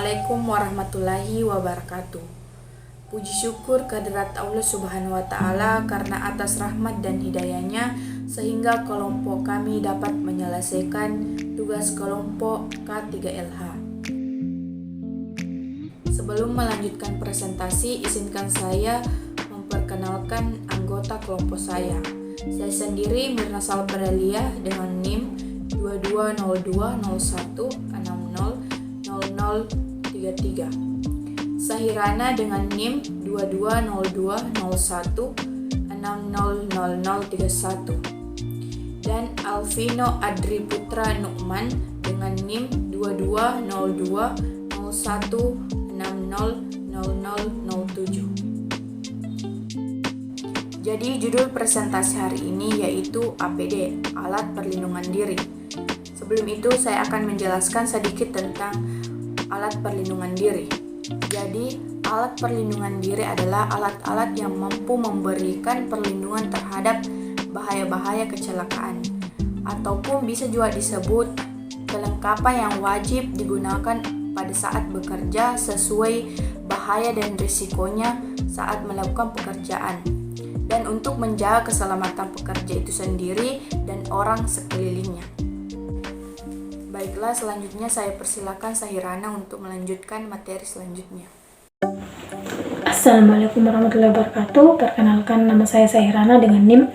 Assalamualaikum warahmatullahi wabarakatuh. Puji syukur kehadirat Allah Subhanahu wa Ta'ala karena atas rahmat dan hidayahnya sehingga kelompok kami dapat menyelesaikan tugas kelompok K3LH. Sebelum melanjutkan presentasi, izinkan saya memperkenalkan anggota kelompok saya. Saya sendiri Mirna Salbadaliah dengan NIM 220201600033. Sahirana dengan NIM 220201600031 dan Alvino Adri Putra Nukman dengan NIM 220201600007. Jadi judul presentasi hari ini yaitu APD, Alat Perlindungan Diri. Sebelum itu saya akan menjelaskan sedikit tentang alat perlindungan diri. Jadi, alat perlindungan diri adalah alat-alat yang mampu memberikan perlindungan terhadap bahaya-bahaya kecelakaan, ataupun bisa juga disebut kelengkapan yang wajib digunakan pada saat bekerja sesuai bahaya dan risikonya saat melakukan pekerjaan, dan untuk menjaga keselamatan pekerja itu sendiri dan orang sekelilingnya. Baiklah, selanjutnya saya persilakan Sahirana untuk melanjutkan materi selanjutnya. Assalamualaikum warahmatullahi wabarakatuh. Perkenalkan, nama saya Sahirana dengan NIM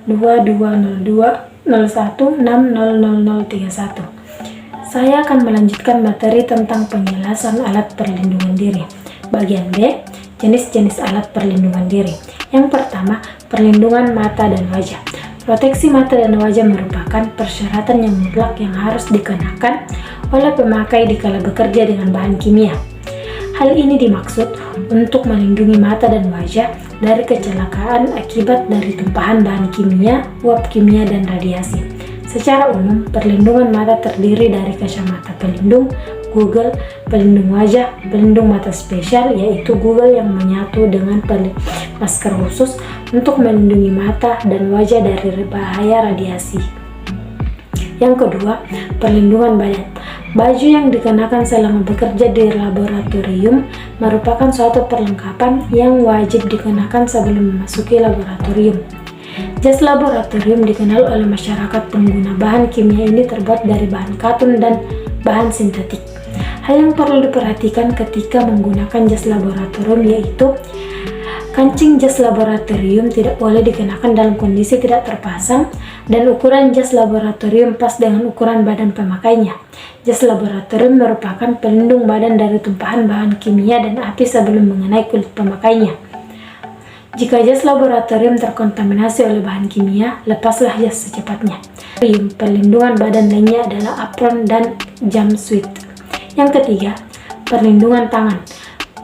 220201600031. Saya akan melanjutkan materi tentang penjelasan alat perlindungan diri. Bagian B, jenis-jenis alat perlindungan diri. Yang pertama, perlindungan mata dan wajah. Proteksi mata dan wajah merupakan persyaratan yang mutlak yang harus dikenakan oleh pemakai dikala bekerja dengan bahan kimia. Hal ini dimaksud untuk melindungi mata dan wajah dari kecelakaan akibat dari tumpahan bahan kimia, uap kimia, dan radiasi. Secara umum, perlindungan mata terdiri dari kacamata pelindung, Google, pelindung wajah, pelindung mata spesial yaitu Google yang menyatu dengan masker khusus untuk melindungi mata dan wajah dari bahaya radiasi. Yang kedua, perlindungan badan. Baju yang dikenakan selama bekerja di laboratorium merupakan suatu perlengkapan yang wajib dikenakan sebelum memasuki laboratorium. Jas laboratorium dikenal oleh masyarakat pengguna bahan kimia ini terbuat dari bahan katun dan bahan sintetik. Hal yang perlu diperhatikan ketika menggunakan jas laboratorium yaitu kancing jas laboratorium tidak boleh dikenakan dalam kondisi tidak terpasang dan ukuran jas laboratorium pas dengan ukuran badan pemakainya. Jas laboratorium merupakan pelindung badan dari tumpahan bahan kimia dan api sebelum mengenai kulit pemakainya. Jika jas laboratorium terkontaminasi oleh bahan kimia, lepaslah jas secepatnya. Perlindungan badan lainnya adalah apron dan jumpsuit. Yang ketiga, perlindungan tangan.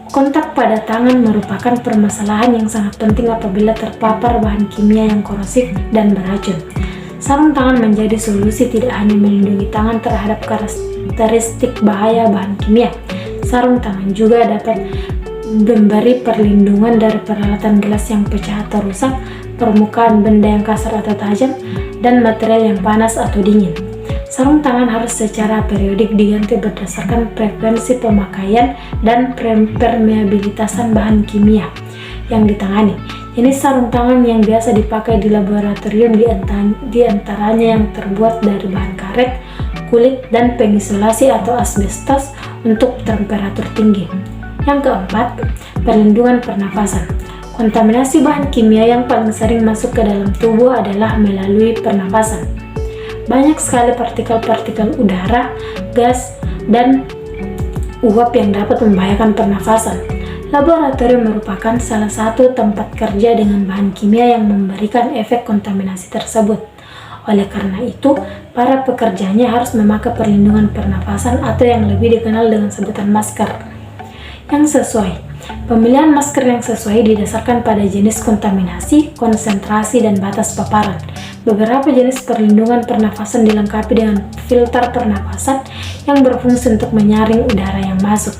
Kontak pada tangan merupakan permasalahan yang sangat penting apabila terpapar bahan kimia yang korosif dan beracun. Sarung tangan menjadi solusi tidak hanya melindungi tangan terhadap karakteristik bahaya bahan kimia. Sarung tangan juga dapat memberi perlindungan dari peralatan gelas yang pecah atau rusak, permukaan benda yang kasar atau tajam, dan material yang panas atau dingin. Sarung tangan harus secara periodik diganti berdasarkan frekuensi pemakaian dan permeabilitasan bahan kimia yang ditangani. Jenis sarung tangan yang biasa dipakai di laboratorium di antaranya yang terbuat dari bahan karet, kulit, dan pengisolasi atau asbestos untuk temperatur tinggi. Yang keempat, perlindungan pernafasan. Kontaminasi bahan kimia yang paling sering masuk ke dalam tubuh adalah melalui pernafasan. Banyak sekali partikel-partikel udara, gas, dan uap yang dapat membahayakan pernafasan. Laboratorium merupakan salah satu tempat kerja dengan bahan kimia yang memberikan efek kontaminasi tersebut. Oleh karena itu, para pekerjanya harus memakai perlindungan pernafasan atau yang lebih dikenal dengan sebutan masker yang sesuai. Pemilihan masker yang sesuai didasarkan pada jenis kontaminasi, konsentrasi, dan batas paparan. Beberapa jenis perlindungan pernafasan dilengkapi dengan filter pernafasan yang berfungsi untuk menyaring udara yang masuk.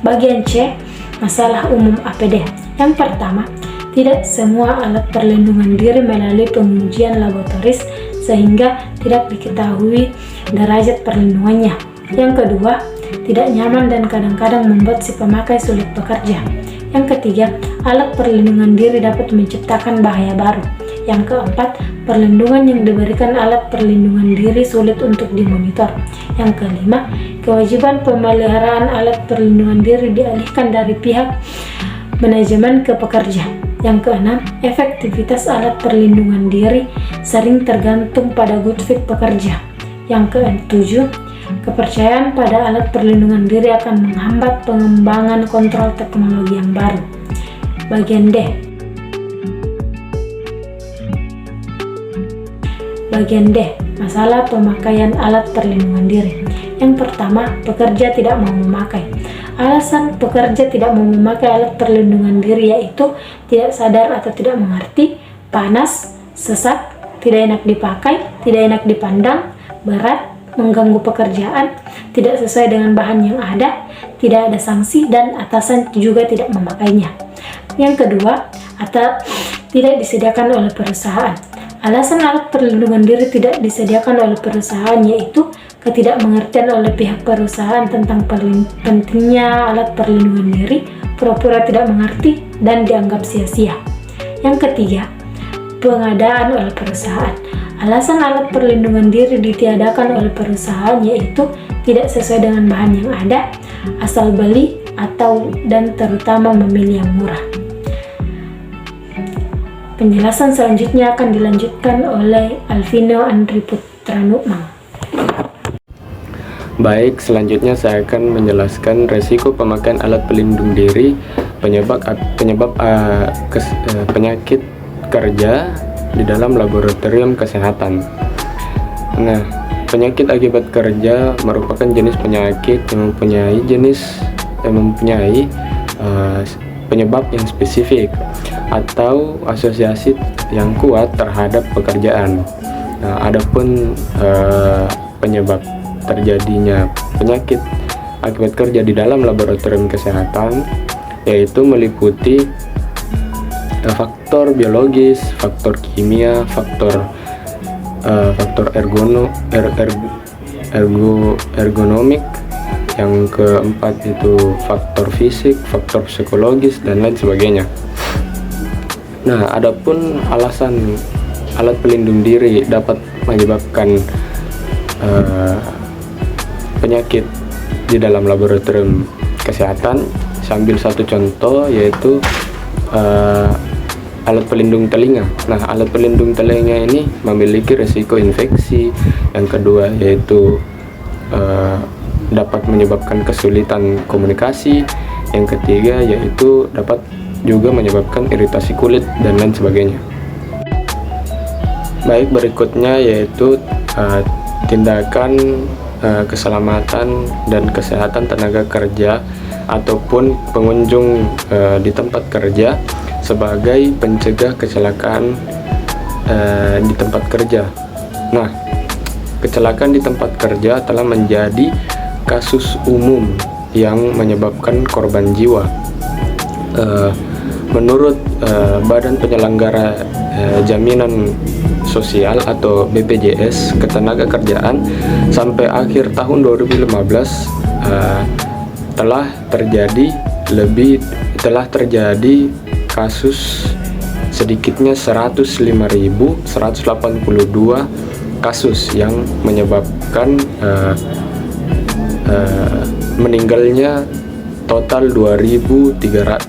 Bagian C, masalah umum APD. Yang pertama, tidak semua alat perlindungan diri melalui pengujian laboratoris sehingga tidak diketahui derajat perlindungannya. Yang kedua, tidak nyaman dan kadang-kadang membuat si pemakai sulit bekerja. Yang ketiga, alat perlindungan diri dapat menciptakan bahaya baru. Yang keempat, perlindungan yang diberikan alat perlindungan diri sulit untuk dimonitor. Yang kelima, kewajiban pemeliharaan alat perlindungan diri dialihkan dari pihak manajemen ke pekerja. Yang keenam, efektivitas alat perlindungan diri sering tergantung pada good fit pekerja. Yang ketujuh, kepercayaan pada alat perlindungan diri akan menghambat pengembangan kontrol teknologi yang baru. Bagian D. Bagian D, masalah pemakaian alat perlindungan diri. Yang pertama, pekerja tidak mau memakai. Alasan pekerja tidak mau memakai alat perlindungan diri yaitu tidak sadar atau tidak mengerti, panas, sesak, tidak enak dipakai, tidak enak dipandang, berat, mengganggu pekerjaan, tidak sesuai dengan bahan yang ada, tidak ada sanksi, dan atasan juga tidak memakainya. Yang kedua, atau tidak disediakan oleh perusahaan. Alasan alat perlindungan diri tidak disediakan oleh perusahaan yaitu ketidakmengertian oleh pihak perusahaan tentang pentingnya alat perlindungan diri, pura-pura tidak mengerti, dan dianggap sia-sia. Yang ketiga, pengadaan oleh perusahaan. Alasan alat perlindungan diri ditiadakan oleh perusahaan yaitu tidak sesuai dengan bahan yang ada, asal beli, dan terutama memilih yang murah. Penjelasan selanjutnya akan dilanjutkan oleh Alvino Andri Putranukmang. Baik, selanjutnya saya akan menjelaskan resiko pemakaian alat pelindung diri, penyebab penyakit kerja di dalam laboratorium kesehatan. Nah, penyakit akibat kerja merupakan jenis penyakit yang mempunyai penyebab yang spesifik atau asosiasi yang kuat terhadap pekerjaan. Nah, adapun penyebab terjadinya penyakit akibat kerja di dalam laboratorium kesehatan yaitu meliputi faktor biologis, faktor kimia, faktor ergonomik. Yang keempat itu faktor fisik, faktor psikologis, dan lain sebagainya. Nah, adapun alasan alat pelindung diri dapat menyebabkan penyakit di dalam laboratorium kesehatan, saya ambil satu contoh yaitu alat pelindung telinga. Nah, alat pelindung telinga ini memiliki risiko infeksi. Yang kedua yaitu dapat menyebabkan kesulitan komunikasi. Yang ketiga yaitu dapat juga menyebabkan iritasi kulit dan lain sebagainya. Baik, berikutnya yaitu tindakan keselamatan dan kesehatan tenaga kerja ataupun pengunjung di tempat kerja sebagai pencegah kecelakaan di tempat kerja. Nah, kecelakaan di tempat kerja telah menjadi kasus umum yang menyebabkan korban jiwa. Menurut Badan Penyelenggara Jaminan Sosial atau BPJS Ketenagakerjaan, sampai akhir tahun 2015 telah terjadi kasus sedikitnya 105.182 kasus yang menyebabkan meninggalnya total 2.375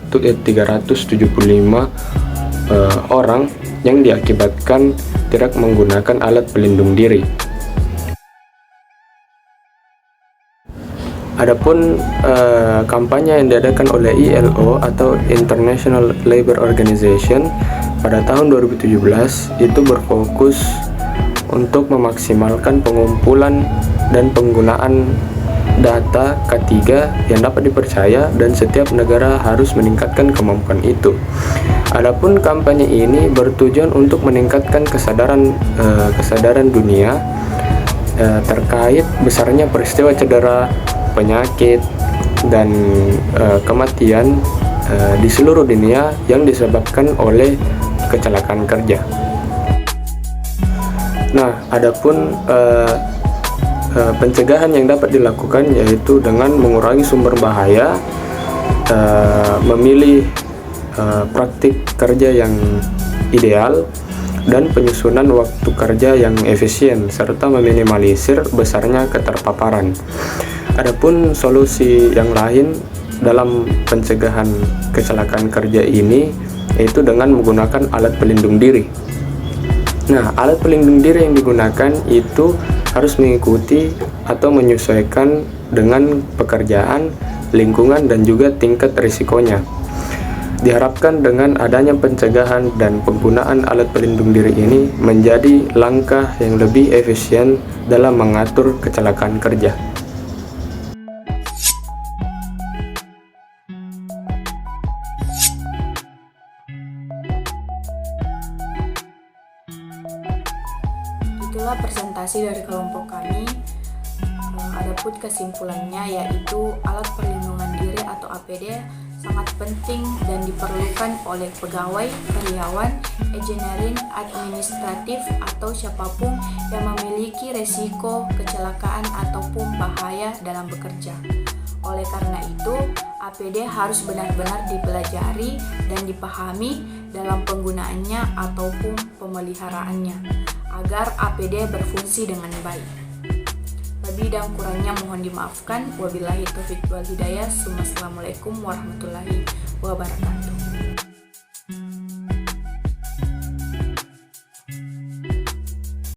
orang yang diakibatkan tidak menggunakan alat pelindung diri. Adapun kampanye yang diadakan oleh ILO atau International Labour Organization pada tahun 2017 itu berfokus untuk memaksimalkan pengumpulan dan penggunaan data K3 yang dapat dipercaya, dan setiap negara harus meningkatkan kemampuan itu. Adapun kampanye ini bertujuan untuk meningkatkan kesadaran dunia terkait besarnya peristiwa cedera, penyakit, dan kematian di seluruh dunia yang disebabkan oleh kecelakaan kerja. Nah, adapun pencegahan yang dapat dilakukan yaitu dengan mengurangi sumber bahaya, memilih praktik kerja yang ideal, dan penyusunan waktu kerja yang efisien, serta meminimalisir besarnya keterpaparan. Adapun solusi yang lain dalam pencegahan kecelakaan kerja ini yaitu dengan menggunakan alat pelindung diri. Nah, alat pelindung diri yang digunakan itu harus mengikuti atau menyesuaikan dengan pekerjaan, lingkungan, dan juga tingkat risikonya. Diharapkan dengan adanya pencegahan dan penggunaan alat pelindung diri ini menjadi langkah yang lebih efisien dalam mengatur kecelakaan kerja. Itulah presentasi dari kelompok kami. Adapun kesimpulannya yaitu alat perlindungan diri atau APD sangat penting dan diperlukan oleh pegawai, karyawan, engineering, administratif, atau siapapun yang memiliki resiko kecelakaan ataupun bahaya dalam bekerja. Oleh karena itu, APD harus benar-benar dipelajari dan dipahami dalam penggunaannya ataupun pemeliharaannya, agar APD berfungsi dengan baik. Lebih dan kurangnya mohon dimaafkan. Wabillahi taufiq wal hidayah. Assalamualaikum warahmatullahi wabarakatuh.